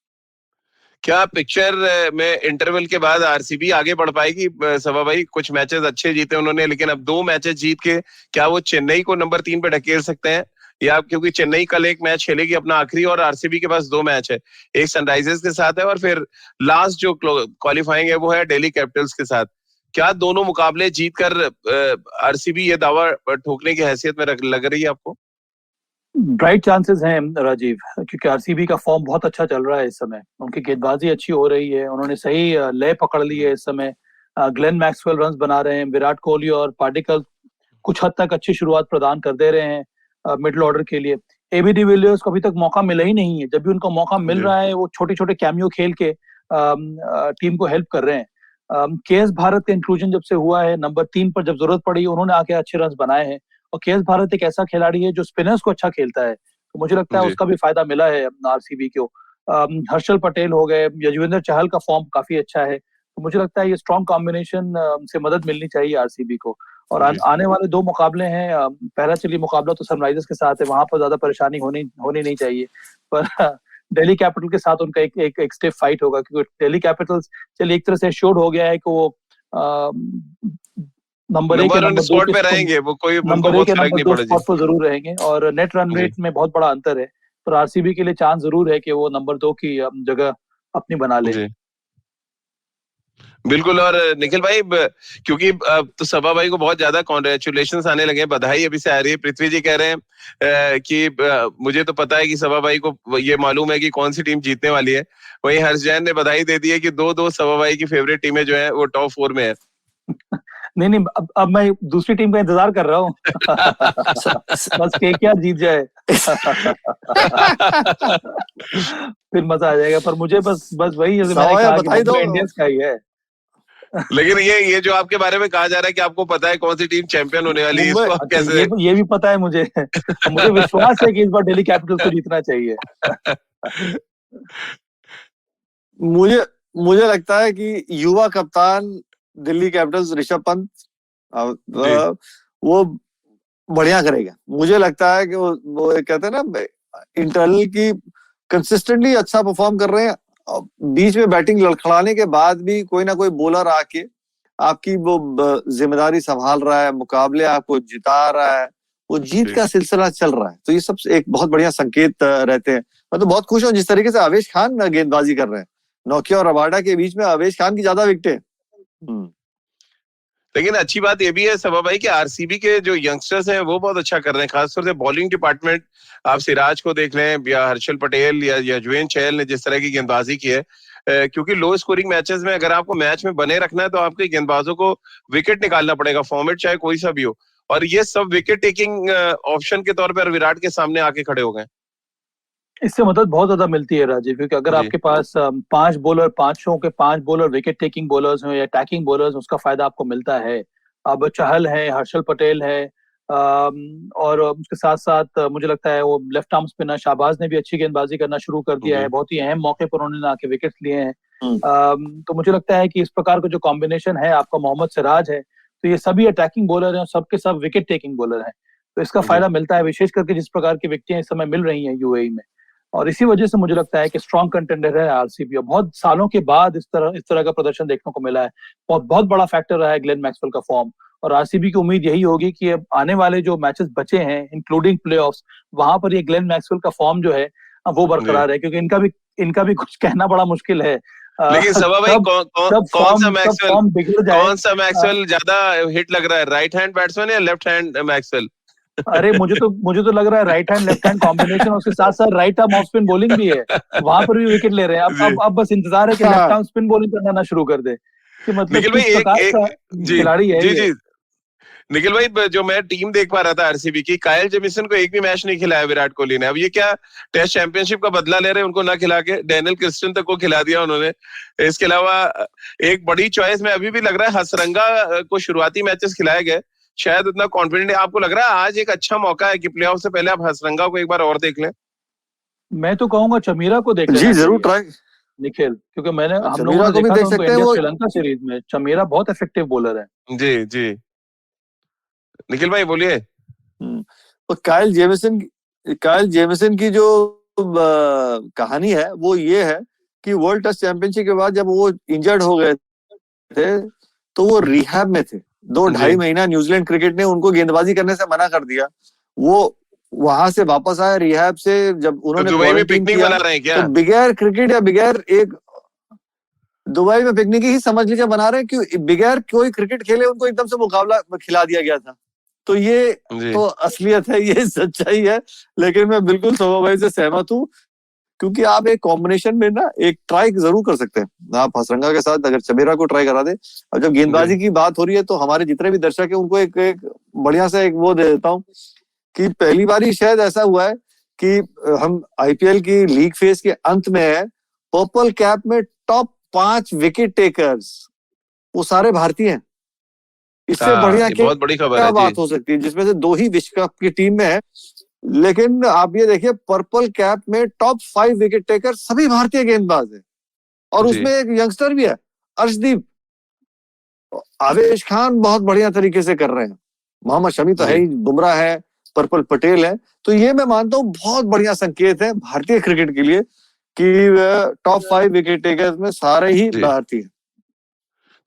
क्या पिक्चर में इंटरवल के बाद आरसीबी आगे बढ़ पाएगी सभा भाई? कुछ मैचेस अच्छे जीते उन्होंने, लेकिन अब 2 मैचेस जीत के क्या वो चेन्नई को नंबर 3 पे ढकेल सकते हैं? या क्योंकि चेन्नई कल एक मैच खेलेगी अपना आखिरी, और आरसीबी के पास 2 मैच है, एक सनराइजर्स के साथ है और फिर लास्ट जो क्वालिफाइंग है वो है दिल्ली कैपिटल्स के साथ। क्या दोनों मुकाबले जीतकर आरसीबी ये दावा ठोकने की हैसियत में लग रही है आपको? ब्राइट चांसेस हैं राजीव, क्योंकि आरसीबी का फॉर्म बहुत अच्छा चल रहा है इस समय, उनकी गेंदबाजी अच्छी हो रही है, उन्होंने सही लय पकड़ ली है इस समय। ग्लेन मैक्सवेल रन्स बना रहे हैं, विराट कोहली और पार्टिकल कुछ हद तक अच्छी शुरुआत प्रदान कर दे रहे हैं मिडिल ऑर्डर के लिए। एबी डिविलियर्स को अभी तक मौका मिला ही नहीं है, जब भी उनको मौका मिल रहा है वो छोटे छोटे कैमियो खेल के टीम को हेल्प कर रहे हैं। केएस भारत का इंक्लूजन जब से हुआ है नंबर 3 पर, जब जरूरत पड़ी उन्होंने आके अच्छे रन बनाए हैं। और केएस भारत एक ऐसा खिलाड़ी है जो स्पिनर्स को अच्छा खेलता है, तो मुझे लगता है उसका भी फायदा मिला है आरसीबी को। हर्षल पटेल हो गए, यजुवेंद्र चहल का फॉर्म काफी अच्छा है, तो मुझे लगता है ये स्ट्रॉन्ग कॉम्बिनेशन से मदद मिलनी चाहिए आरसीबी को। और आने वाले 2 मुकाबले हैं, पहला चलिए मुकाबला तो सनराइजर्स के साथ है, वहां पर ज्यादा परेशानी होनी नहीं चाहिए, पर दिल्ली कैपिटल के साथ उनका एक स्टिफ फाइट होगा, क्योंकि दिल्ली कैपिटल्स चलिए एक तरह से श्योर हो गया है कि वो नंबर 1 नंबर 2 पे रहेंगे, वो कोई नंबर 1 नंबर 2 स्पॉट पर जरूर रहेंगे, और नेट रन रेट में बहुत बड़ा अंतर है, पर आरसीबी के लिए चांस जरूर है कि वो नंबर 2 की जगह अपनी बना ले। बिल्कुल। और निखिल भाई, क्योंकि अब तो सभा भाई को बहुत ज्यादा कॉन्ग्रेचुलेशंस आने लगे, बधाई अभी से आ रही है। पृथ्वी जी कह रहे हैं कि मुझे तो पता है कि सभा भाई को ये मालूम है कि कौन सी टीम जीतने वाली है। वहीं हर्ष जैन ने बधाई दे दी है कि 2-2 सभा भाई की फेवरेट टीमें जो है वो टॉप 4 में है। नहीं, अब मैं दूसरी टीम का इंतजार कर रहा हूँ बस केकेआर जीत जाए फिर मजा आ जाएगा। पर मुझे बस वही मैंने कहा कि इंडियंस का ही है लेकिन ये जो आपके बारे में कहा जा रहा है कि आपको पता है कौन सी टीम चैंपियन होने वाली है, इसको कैसे? ये भी पता है मुझे मुझे विश्वास है कि इस बार दिल्ली कैपिटल्स को जीतना चाहिए मुझे लगता है कि युवा कप्तान दिल्ली कैपिटल्स ऋषभ पंत वो बढ़िया करेगा। मुझे लगता है कि वो कहते हैं ना, इंटरनल की कंसिस्टेंटली अच्छा परफॉर्म कर रहे हैं, बीच में बैटिंग लड़खड़ाने के बाद भी कोई ना कोई बॉलर आके आपकी वो जिम्मेदारी संभाल रहा है, मुकाबले आपको जिता रहा है, वो जीत का सिलसिला चल रहा है, तो ये सब एक बहुत बढ़िया संकेत रहते हैं। मैं तो बहुत खुश हूँ जिस तरीके से आवेश खान गेंदबाजी कर रहे हैं, नोकिया और रबाडा के बीच में आवेश खान की ज्यादा विकेटें। लेकिन अच्छी बात ये भी है सभा भाई कि आरसीबी के जो यंगस्टर्स हैं वो बहुत अच्छा कर रहे हैं, खासतौर से बॉलिंग डिपार्टमेंट। आप सिराज को देख लें या हर्षल पटेल या यजुवेंद्र चहल ने जिस तरह की गेंदबाजी की है, क्योंकि लो स्कोरिंग मैचेस में अगर आपको मैच में बने रखना है तो आपके गेंदबाजों को विकेट निकालना पड़ेगा, फॉर्मेट चाहे कोई सा भी हो। और ये सब विकेट टेकिंग ऑप्शन के तौर पर विराट के सामने आके खड़े हो गए। इससे मदद बहुत ज्यादा मिलती है राजीव, क्योंकि अगर आपके पास 5 bowler, 5 bowler wicket taking bowlers हो या अटैकिंग बॉलर्स, उसका फायदा आपको मिलता है। अब चहल है, हर्षल पटेल है, और उसके साथ साथ मुझे लगता है वो लेफ्ट आर्म स्पिनर शाहबाज ने भी अच्छी गेंदबाजी करना शुरू कर दिया है, बहुत ही अहम मौके पर उन्होंने आके विकेट्स लिए हैं। तो मुझे लगता है कि इस प्रकार का जो कॉम्बिनेशन है आपका, मोहम्मद सिराज है, तो ये सभी अटैकिंग बॉलर हैं, सबके सब विकेट टेकिंग बॉलर हैं, तो इसका फायदा मिलता है, विशेष करके जिस प्रकार की विकेटें इस समय मिल रही हैं यूएई में। और इसी वजह से मुझे लगता है कि स्ट्रॉन्ग कंटेंडर है आरसीबी, और बहुत सालों के बाद इस तरह का प्रदर्शन देखने को मिला है। बहुत बड़ा फैक्टर रहा है ग्लेन मैक्सवेल का फॉर्म, और आरसीबी की उम्मीद यही होगी कि अब आने वाले जो मैचेस बचे हैं इंक्लूडिंग प्लेऑफ्स, वहां पर ये ग्लेन मैक्सवेल का फॉर्म जो है वो बरकरार है, क्योंकि इनका भी कुछ कहना बड़ा मुश्किल है। लेकिन सभा भाई कौन सा मैक्सवेल ज्यादा हिट लग रहा है, राइट हैंड बैट्समैन या लेफ्ट हैंड मैक्सवेल? अरे मुझे तो लग रहा है right hand left hand combination, उसके साथ साथ right arm off spin bowling भी है, वहां पर भी विकेट ले रहे हैं। अब बस इंतजार है कि लेफ्ट आर्म स्पिन बॉलिंग करना शुरू कर दे, कि मतलब किस प्रकार का खिलाड़ी है ये। निखिल भाई, जो मैं टीम देख पा रहा था आरसीबी की, कायल जेमिसन को एक भी मैच नहीं खिलाया विराट कोहली ने। अब ये क्या टेस्ट चैंपियनशिप का बदला ले रहे हैं उनको ना खिला के? डैनियल क्रिस्टन तक को खिला दिया उन्होंने। इसके अलावा एक बड़ी चॉइस में अभी भी लग रहा है हसरंगा को शुरुआती मैचेस खिलाए गए, शायद उतना कॉन्फिडेंट है। आपको लग रहा है आज एक अच्छा मौका है कि प्लेऑफ से पहले आप हसरंगा को एक बार और देख लें? मैं तो कहूंगा चमीरा को देख जी जरूर ट्राई निखिल, क्योंकि हम लोगों ने देखा था उनको इंडिया श्रीलंका सीरीज में, चमीरा बहुत इफेक्टिव बॉलर है। जी। निखिल भाई बोलिए। तो काइल जेमिसन की जो कहानी है वो ये है कि वर्ल्ड टेस्ट चैंपियनशिप के बाद जब वो इंजर्ड हो गए थे तो वो रिहैब में थे 2-2.5 महीना। न्यूजीलैंड क्रिकेट ने उनको गेंदबाजी करने से मना कर दिया। वो वहां से वापस आए रिहैब से, जब उन्होंने दुबई में पिकनिक किया बना रहे हैं क्या? तो बगैर क्रिकेट या बगैर एक दुबई में पिकनिक ही समझ लीजिए बना रहे हैं, कि बगैर कोई क्रिकेट खेले उनको एकदम से मुकाबला खिला दिया गया था। तो ये तो असलियत है, ये सच्चाई है। लेकिन मैं बिल्कुल शोभा भाई से सहमत हूँ, क्योंकि आप एक कॉम्बिनेशन में ना एक ट्राई जरूर कर सकते हैं। आप हसरंगा के साथ अगर चबेरा को ट्राई करा दे। अब जब गेंदबाजी की बात हो रही है तो हमारे जितने भी दर्शक है उनको एक बढ़िया सा एक वो दे देता हूँ कि पहली बार ही शायद ऐसा हुआ है कि हम आईपीएल की लीग फेज के अंत में है, पर्पल कैप में टॉप 5 विकेट टेकर्स वो सारे भारतीय हैं। इससे बढ़िया बहुत बड़ी खबर क्या है बात हो सकती है, जिसमें से 2 ही विश्व कप की टीम में है। लेकिन आप ये देखिए पर्पल कैप में टॉप 5 विकेट टेकर सभी भारतीय गेंदबाज हैं, और उसमें एक यंगस्टर भी है अर्शदीप। आवेश खान बहुत बढ़िया तरीके से कर रहे हैं, मोहम्मद शमी तो है ही, बुमराह है, पर्पल पटेल है। तो ये मैं मानता हूँ बहुत बढ़िया संकेत है भारतीय क्रिकेट के लिए कि टॉप 5 विकेट टेकर्स में सारे ही भारतीय।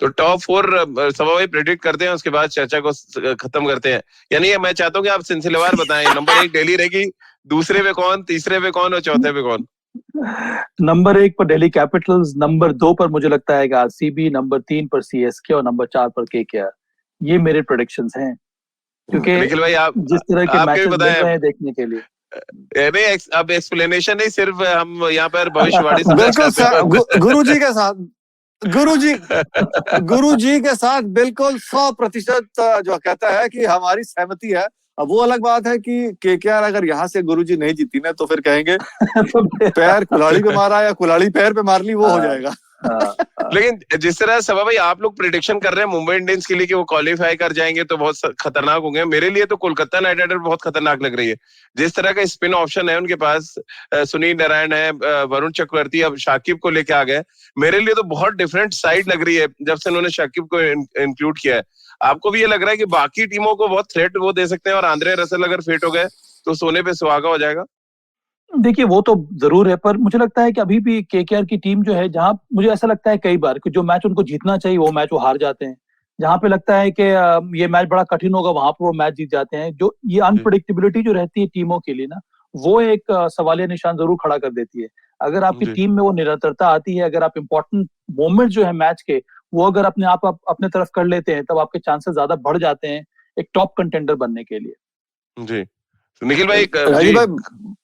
तो टॉप 4 सभा भाई प्रेडिक्ट करते हैं, उसके बाद चर्चा को खत्म करते हैं। यानी मैं चाहता हूँ कि आप सिलसिलेवार बताएं। नंबर 1 दिल्ली रहेगी, दूसरे पे कौन, तीसरे पे कौन और चौथे पे कौन? नंबर 1 पर दिल्ली कैपिटल्स, नंबर 2 पर मुझे लगता है आरसीबी, नंबर 3 पर सीएसके और नंबर 4 पर केकेआर। ये मेरे प्रेडिक्शंस हैं, क्योंकि निखिल भाई आप जिस तरह के मैचेस मिल रहे हैं देखने के लिए। अब एक्सप्लेनेशन नहीं, सिर्फ हम यहाँ पर भविष्यवाणी गुरुजी के साथ गुरुजी के साथ बिल्कुल 100% जो कहता है कि हमारी सहमति है। अब वो अलग बात है कि केकेआर अगर यहाँ से गुरुजी नहीं जीती ना तो फिर कहेंगे पैर कुल्हाड़ी पे मारा या कुल्हाड़ी पैर पे मार ली, वो हो जाएगा। लेकिन जिस तरह सभा भाई आप लोग प्रेडिक्शन कर रहे हैं मुंबई इंडियंस के लिए कि वो क्वालिफाई कर जाएंगे तो बहुत खतरनाक होंगे, मेरे लिए तो कोलकाता नाइट राइडर बहुत खतरनाक लग रही है। जिस तरह का स्पिन ऑप्शन है उनके पास, सुनील नारायण है, वरुण चक्रवर्ती, अब शाकिब को लेके आ गए। मेरे लिए तो बहुत डिफरेंट साइड लग रही है जब से उन्होंने शाकिब को इंक्लूड किया है। आपको भी ये लग रहा है कि बाकी टीमों को बहुत थ्रेट वो दे सकते हैं, और आंद्रे रसल अगर फिट हो गए तो सोने पे सुहागा हो जाएगा? देखिए वो तो जरूर है, पर मुझे लगता है कि अभी भी केकेआर की टीम जो है, जहां मुझे ऐसा लगता है कई बार कि जो मैच उनको जीतना चाहिए वो मैच वो हार जाते हैं। जहां पे लगता है कि ये मैच बड़ा कठिन होगा वहां पर वो मैच जीत जाते हैं। जो ये अनप्रेडिक्टेबिलिटी जो रहती है टीमों के लिए ना, वो एक सवालिया निशान जरूर खड़ा कर देती है। अगर आपकी टीम में वो निरंतरता आती है, अगर आप इंपॉर्टेंट मोमेंट जो है मैच के वो अगर अपने आप अपने तरफ कर लेते हैं, तब आपके चांसेस ज्यादा बढ़ जाते हैं एक टॉप कंटेंडर बनने के लिए। जी निखिल भाई,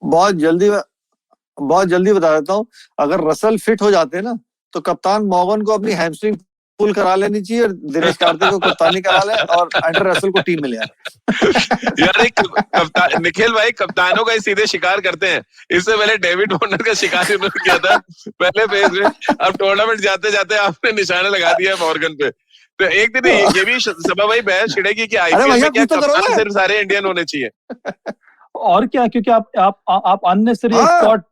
बहुत जल्दी बता देता हूँ। अगर रसल फिट हो जाते हैं ना तो कप्तान मॉर्गन को अपनी हैमस्ट्रिंग पुल करा लेनी चाहिए और दिनेश कार्तिक को कप्तानी करा ले और एंड्रे रसल को टीम में ले आए। यार निखिल भाई कप्तानों का सीधे शिकार करते हैं। इससे पहले डेविड वार्नर का शिकार उन्होंने किया था पहले फेज में। अब टूर्नामेंट जाते जाते आपने निशाना लगा दिया मॉर्गन पे। तो एक दिन ये भी सभा भाई बहस छिड़ेगी कि आईपीएल में क्या कप्तान सिर्फ सारे इंडियन होने चाहिए? और क्या, क्योंकि आप अननेसेसरी स्पॉट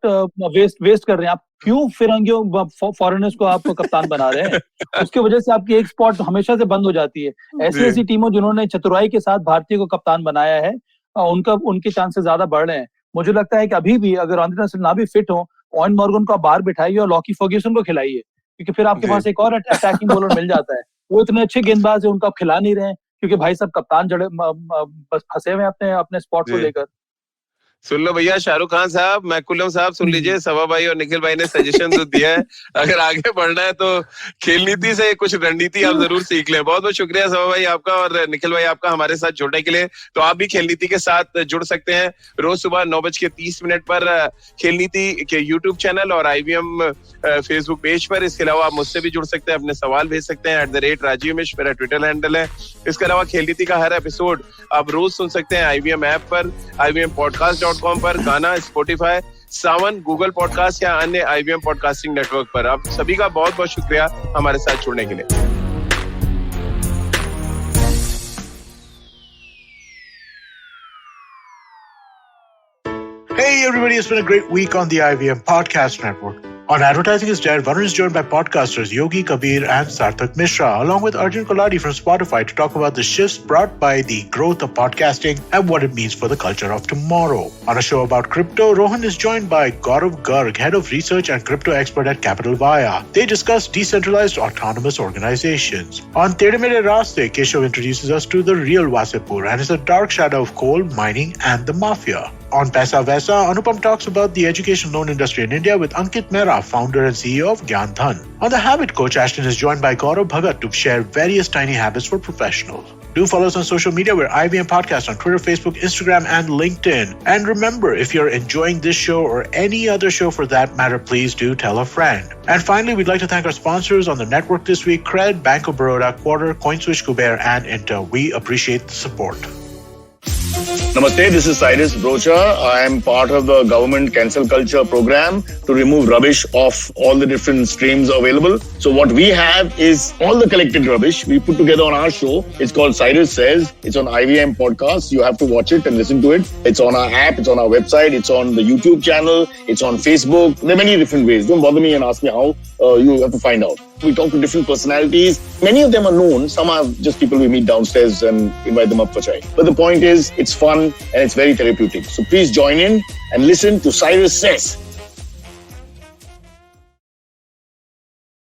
वेस्ट कर रहे हैं। आप क्यों फिरंगियों फॉरेनर्स को आप कप्तान बना रहे हैं? उसके वजह से आपकी एक स्पॉट हमेशा से बंद हो जाती है। ऐसी टीमों जिन्होंने चतुराई के साथ भारतीय को कप्तान बनाया है उनके चांसेस ज्यादा बढ़ रहे हैं। मुझे लगता है कि अभी भी अगर आंद्रे रसल ना भी फिट हो, ऑयन मॉर्गन को आप बाहर बिठाइए और लॉकी फर्ग्यूसन को खिलाइए, क्योंकि फिर आपके पास एक और अटैकिंग बॉलर मिल जाता है। वो इतने अच्छे गेंदबाज है, उनको आप खिला नहीं रहे हैं क्योंकि भाई साहब कप्तान जड़े बस फंसे हुए अपने स्पॉट को लेकर। सुन लो भैया, शाहरुख खान साहब, मैकुलम साहब, सुन लीजिए, सभा भाई और निखिल भाई ने सजेशन तो दिया है। अगर आगे बढ़ना है तो खेल नीति से कुछ रणनीति आप जरूर सीख लें। बहुत बहुत शुक्रिया सभा भाई आपका और निखिल भाई आपका हमारे साथ जुड़ने के लिए। तो आप भी खेल नीति के साथ जुड़ सकते हैं रोज सुबह 9:30 पर खेल नीति के यूट्यूब चैनल और IVM फेसबुक पेज पर। इसके अलावा आप मुझसे भी जुड़ सकते हैं, अपने सवाल भेज सकते हैं @राजीव मिश्र मेरा ट्विटर हैंडल है। इसके अलावा खेल नीति का हर एपिसोड आप रोज सुन सकते हैं IVM ऐप पर, IVMpodcast.com पर, गाना, स्पॉटिफाई, सावन, गूगल पॉडकास्ट या अन्य IVM पॉडकास्टिंग नेटवर्क पर। आप सभी का बहुत बहुत शुक्रिया हमारे साथ जुड़ने के लिए। Hey everybody, it's been a great week on the IVM Podcast Network. On Advertising is Dead, Varun is joined by podcasters Yogi Kabir and Sarthak Mishra, along with Arjun Koladi from Spotify to talk about the shifts brought by the growth of podcasting and what it means for the culture of tomorrow. On a show about crypto, Rohan is joined by Gaurav Garg, head of research and crypto expert at Capital Vaya. They discuss decentralized autonomous organizations. On Tere Mere Raaste, Keshav introduces us to the real Wasipur and is a dark shadow of coal, mining and the mafia. On Paisa Vaisa, Anupam talks about the education loan industry in India with Ankit Mehra, founder and CEO of Gyan Dhan. On The Habit Coach, Ashton is joined by Gaurav Bhagat to share various tiny habits for professionals. Do follow us on social media. We're IVM Podcast on Twitter, Facebook, Instagram, and LinkedIn. And remember, if you're enjoying this show or any other show for that matter, please do tell a friend. And finally, we'd like to thank our sponsors on the network this week, Cred, Bank of Baroda, Quarter, CoinSwitch, Kuber, and Inter. We appreciate the support. Namaste, this is Cyrus Brocha. I am part of the government cancel culture program to remove rubbish off all the different streams available. So what we have is all the collected rubbish we put together on our show. It's called Cyrus Says. It's on IVM Podcast. You have to watch it and listen to it. It's on our app. It's on our website. It's on the YouTube channel. It's on Facebook. There are many different ways. Don't bother me and ask me how. You have to find out. We talk to different personalities. Many of them are known. Some are just people we meet downstairs and invite them up for chai. But the point is, it's fun and it's very therapeutic. So please join in and listen to Cyrus Says.